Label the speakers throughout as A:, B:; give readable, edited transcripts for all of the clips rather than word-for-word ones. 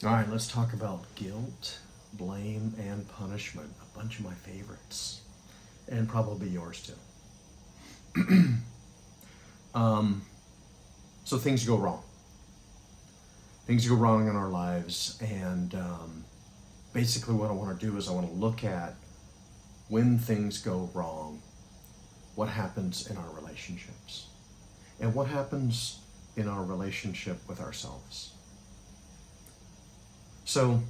A: All right, let's talk about guilt, blame, and punishment. A bunch of my favorites, and probably yours too. So things go wrong. Things go wrong in our lives, and basically what I want to do is I want to look at when things go wrong, what happens in our relationships, and what happens in our relationship with ourselves. So,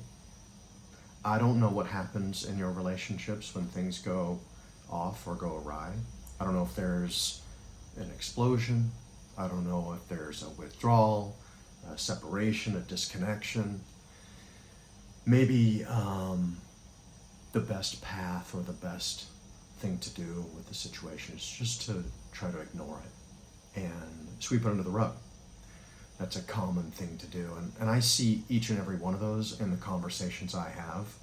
A: I don't know what happens in your relationships when things go off or go awry. I don't know if there's an explosion. I don't know if there's a withdrawal, a separation, a disconnection. Maybe the best path or the best thing to do with the situation is just to try to ignore it and sweep it under the rug. That's a common thing to do. And I see each and every one of those in the conversations I have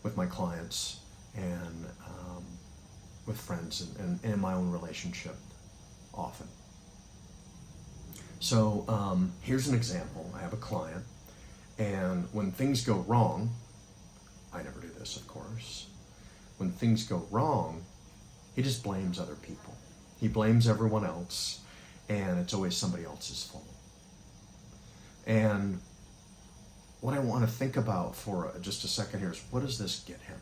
A: with my clients and with friends and in my own relationship often. So here's an example. I have a client, and when things go wrong, I never do this, of course. When things go wrong, he just blames other people. He blames everyone else, and it's always somebody else's fault. And what I want to think about for just a second here is, what does this get him?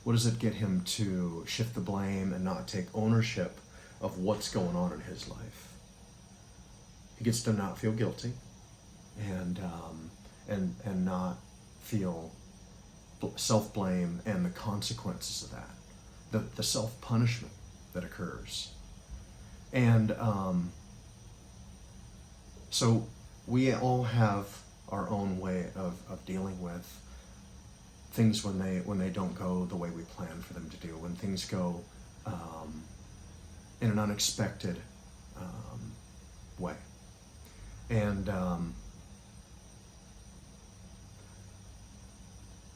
A: What does it get him to shift the blame and not take ownership of what's going on in his life? He gets to not feel guilty and not feel self-blame and the consequences of that, the self-punishment that occurs. And so we all have our own way of dealing with things when they don't go the way we plan for them to do, when things go in an unexpected way. And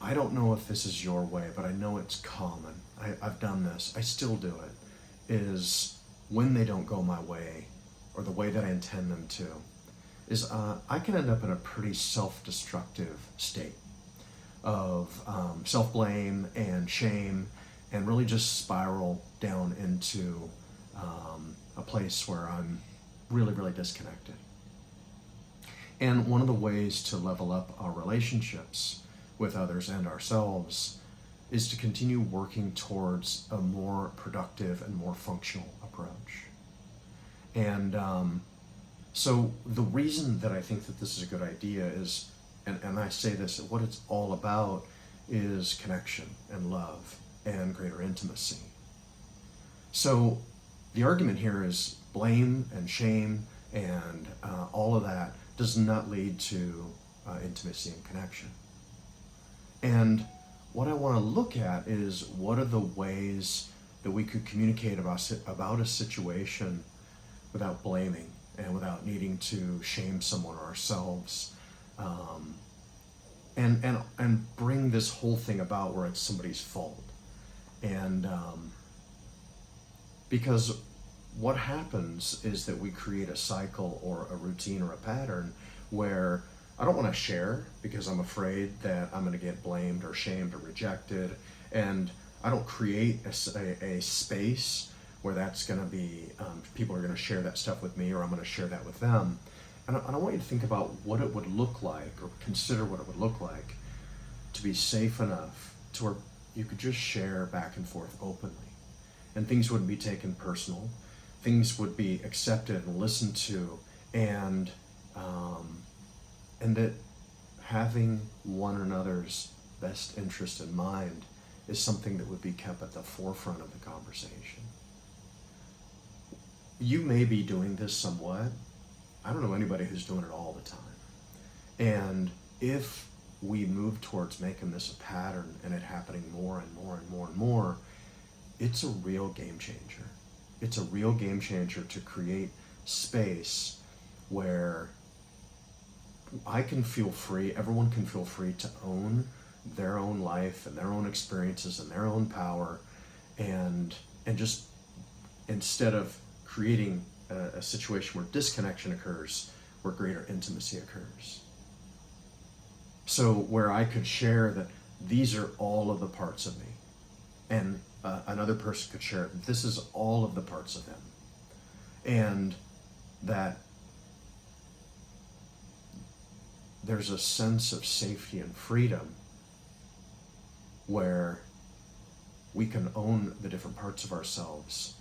A: I don't know if this is your way, but I know it's common. I've done this. I still do it. Is when they don't go my way or the way that I intend them to, is I can end up in a pretty self-destructive state of self-blame and shame, and really just spiral down into a place where I'm really, really disconnected. And one of the ways to level up our relationships with others and ourselves is to continue working towards a more productive and more functional approach. And so the reason that I think that this is a good idea is, and I say this, what it's all about is connection and love and greater intimacy. So the argument here is blame and shame and all of that does not lead to intimacy and connection. And what I want to look at is, what are the ways that we could communicate about a situation without blaming and without needing to shame someone or ourselves, and bring this whole thing about where it's somebody's fault. And because what happens is that we create a cycle or a routine or a pattern where I don't want to share because I'm afraid that I'm going to get blamed or shamed or rejected, and I don't create a space where that's going to be, people are going to share that stuff with me, or I'm going to share that with them. And I want you to think about what it would look like, or consider what it would look like to be safe enough to where you could just share back and forth openly, and things wouldn't be taken personal. Things would be accepted and listened to, and that having one another's best interest in mind is something that would be kept at the forefront of the conversation. You may be doing this somewhat. I don't know anybody who's doing it all the time. And if we move towards making this a pattern and it happening more and more and more and more, it's a real game changer. It's a real game changer to create space where I can feel free, everyone can feel free to own their own life and their own experiences and their own power, and just, instead of creating a situation where disconnection occurs, where greater intimacy occurs. So where I could share that these are all of the parts of me, and another person could share this is all of the parts of them, and that there's a sense of safety and freedom where we can own the different parts of ourselves,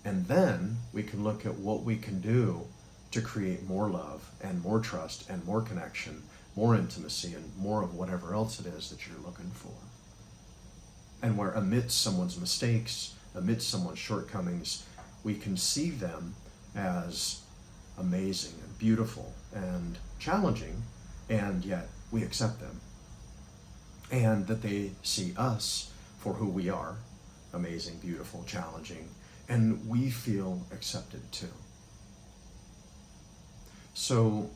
A: and then we can look at what we can do to create more love and more trust and more connection, more intimacy, and more of whatever else it is that you're looking for. And where amidst someone's mistakes, amidst someone's shortcomings, we can see them as amazing and beautiful and challenging, and yet we accept them. And that they see us for who we are, amazing, beautiful, challenging, and we feel accepted too. So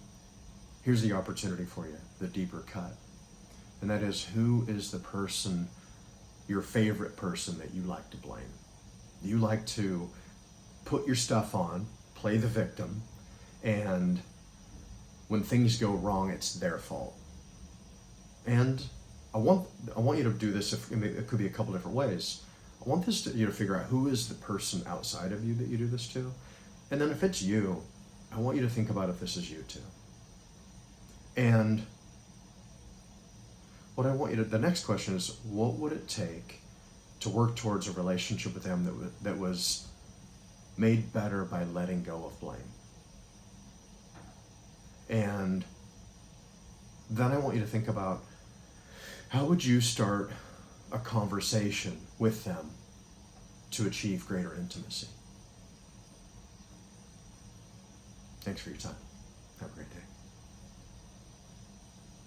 A: here's the opportunity for you, the deeper cut. And that is, who is the person, your favorite person that you like to blame? You like to put your stuff on, play the victim, and when things go wrong, it's their fault. And I want you to do this. It could be a couple different ways. I want you to figure out who is the person outside of you that you do this to, and then if it's you, I want you to think about if this is you too. And what I want you to, the next question is, what would it take to work towards a relationship with them that was made better by letting go of blame? And then I want you to think about, how would you start a conversation with them to achieve greater intimacy? Thanks for your time. Have a great day.